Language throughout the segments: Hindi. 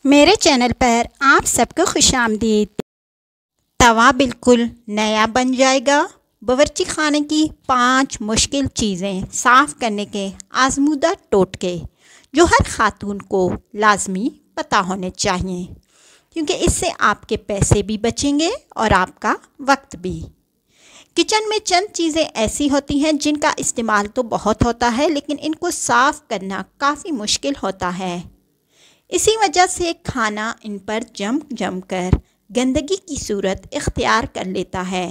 मेरे चैनल पर आप सबको खुशामदीद। तवा बिल्कुल नया बन जाएगा। बावर्ची खाने की 5 मुश्किल चीज़ें साफ़ करने के आजमूदा टोटके जो हर खातून को लाजमी पता होने चाहिए, क्योंकि इससे आपके पैसे भी बचेंगे और आपका वक्त भी। किचन में चंद चीज़ें ऐसी होती हैं जिनका इस्तेमाल तो बहुत होता है, लेकिन इनको साफ़ करना काफ़ी मुश्किल होता है। इसी वजह से खाना इन पर जम कर गंदगी की सूरत इख्तियार कर लेता है।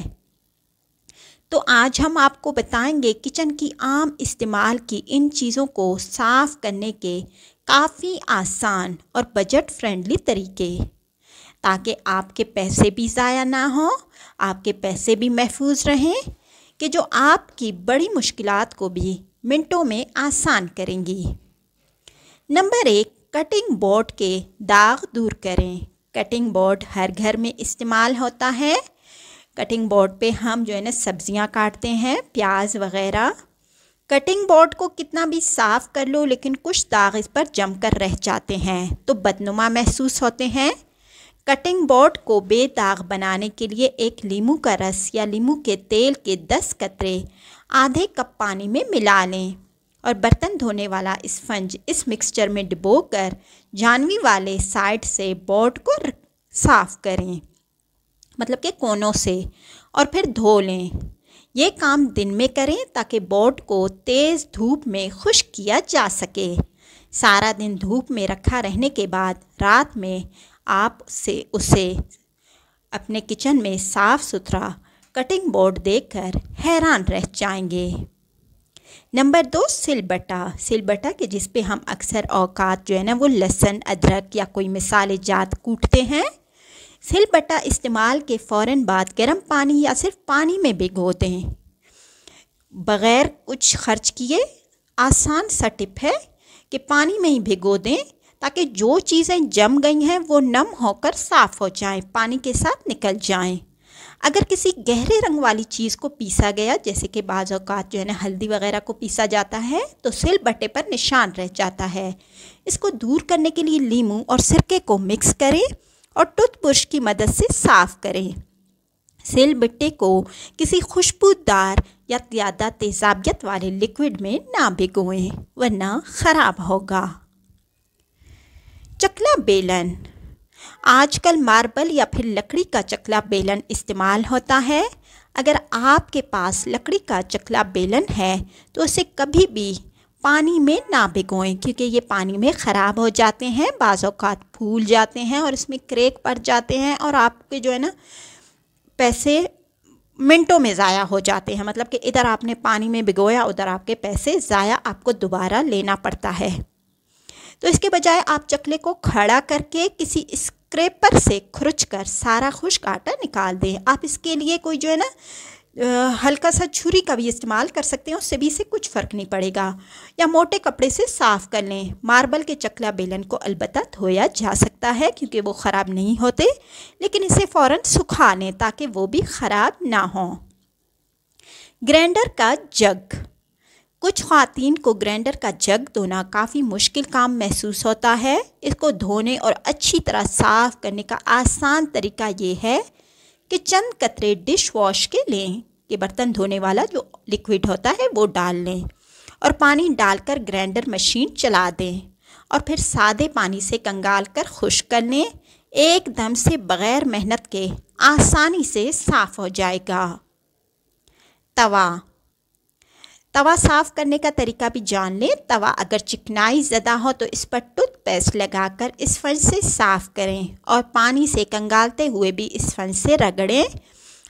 तो आज हम आपको बताएंगे किचन की आम इस्तेमाल की इन चीज़ों को साफ़ करने के काफ़ी आसान और बजट फ्रेंडली तरीके, ताकि आपके पैसे भी ज़ाया ना हो, आपके पैसे भी महफूज रहें, कि जो आपकी बड़ी मुश्किलात को भी मिनटों में आसान करेंगी। नंबर 1, कटिंग बोर्ड के दाग दूर करें। कटिंग बोर्ड हर घर में इस्तेमाल होता है। कटिंग बोर्ड पे हम सब्जियां काटते हैं, प्याज वगैरह। कटिंग बोर्ड को कितना भी साफ़ कर लो, लेकिन कुछ दाग इस पर जमकर रह जाते हैं तो बदनुमा महसूस होते हैं। कटिंग बोर्ड को बेदाग बनाने के लिए एक लीमू का रस या लीमू के तेल के 10 कतरे आधे कप पानी में मिला लें और बर्तन धोने वाला स्पंज इस मिक्सचर में डुबोकर जानवी वाले साइड से बोर्ड को साफ़ करें, मतलब कि कोनों से, और फिर धो लें। ये काम दिन में करें ताकि बोर्ड को तेज़ धूप में खुश्क किया जा सके। सारा दिन धूप में रखा रहने के बाद रात में आप उसे अपने किचन में साफ़ सुथरा कटिंग बोर्ड देखकर हैरान रह जाएंगे। नंबर 2, सिलबट्टा। सिलबट्टा के जिस पे हम अक्सर औकात वो लहसुन, अदरक या कोई मसाले जात कूटते हैं। सिलबट्टा इस्तेमाल के फ़ौरन बाद गर्म पानी या सिर्फ पानी में भिगो दें। बग़ैर कुछ खर्च किए आसान सा टिप है कि पानी में ही भिगो दें, ताकि जो चीज़ें जम गई हैं वो नम होकर साफ़ हो जाएं, पानी के साथ निकल जाएं। अगर किसी गहरे रंग वाली चीज़ को पीसा गया, जैसे कि बाज़ औक़ात हल्दी वगैरह को पीसा जाता है, तो सिलबट्टे पर निशान रह जाता है। इसको दूर करने के लिए लीमू और सिरके को मिक्स करें और टूथब्रश की मदद से साफ़ करें। सिलबट्टे को किसी खुशबूदार या ज़्यादा तेज़ाबियत वाले लिक्विड में ना भिगोएं, वरना ख़राब होगा। चकला बेलन। आजकल मार्बल या फिर लकड़ी का चकला बेलन इस्तेमाल होता है। अगर आपके पास लकड़ी का चकला बेलन है तो उसे कभी भी पानी में ना भिगोएं, क्योंकि ये पानी में ख़राब हो जाते हैं, बाज़ औक़ात फूल जाते हैं और इसमें क्रैक पड़ जाते हैं और आपके पैसे मिनटों में ज़ाया हो जाते हैं। मतलब कि इधर आपने पानी में भिगोया, उधर आपके पैसे ज़ाया आपको दोबारा लेना पड़ता है। तो इसके बजाय आप चकले को खड़ा करके किसी स्क्रैपर से खुरच कर सारा खुश्क आटा निकाल दें। आप इसके लिए कोई हल्का सा छुरी का भी इस्तेमाल कर सकते हैं, उससे भी इसे कुछ फ़र्क नहीं पड़ेगा। या मोटे कपड़े से साफ़ कर लें। मार्बल के चकला बेलन को अलबत्ता धोया जा सकता है, क्योंकि वो ख़राब नहीं होते, लेकिन इसे फ़ौरन सुखा लें ताकि वो भी ख़राब ना हो। ग्राइंडर का जग। कुछ ख़वातीन को ग्राइंडर का जग धोना काफ़ी मुश्किल काम महसूस होता है। इसको धोने और अच्छी तरह साफ़ करने का आसान तरीका ये है कि चंद कतरे डिश वॉश के लें, कि बर्तन धोने वाला जो लिक्विड होता है वो डाल लें और पानी डालकर ग्राइंडर मशीन चला दें और फिर सादे पानी से कंगाल कर खुश्क कर लें। एकदम से बग़ैर मेहनत के आसानी से साफ़ हो जाएगा। तवा साफ़ करने का तरीका भी जान लें। तवा अगर चिकनाई ज़्यादा हो तो इस पर टूथपेस्ट लगाकर स्पंज से साफ़ करें और पानी से कंगालते हुए भी स्पंज से रगड़ें।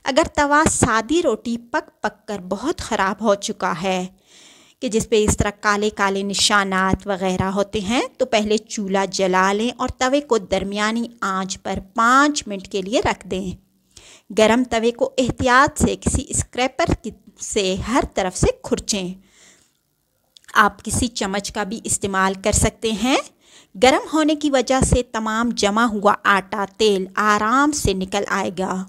अगर तवा सादी रोटी पक कर बहुत ख़राब हो चुका है, कि जिस पे इस तरह काले काले निशानात वग़ैरह होते हैं, तो पहले चूल्हा जला लें और तवे को दरमियानी आंच पर 5 मिनट के लिए रख दें। गरम तवे को एहतियात से किसी स्क्रैपर से हर तरफ से खुरचें। आप किसी चम्मच का भी इस्तेमाल कर सकते हैं। गरम होने की वजह से तमाम जमा हुआ आटा, तेल आराम से निकल आएगा।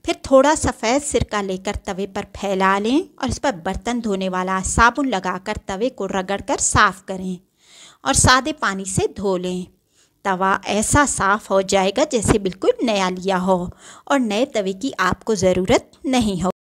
फिर थोड़ा सफ़ेद सिरका लेकर तवे पर फैला लें और इस पर बर्तन धोने वाला साबुन लगाकर तवे को रगड़कर साफ़ करें और सादे पानी से धो लें। तवा ऐसा साफ़ हो जाएगा जैसे बिल्कुल नया लिया हो और नए तवे की आपको ज़रूरत नहीं हो।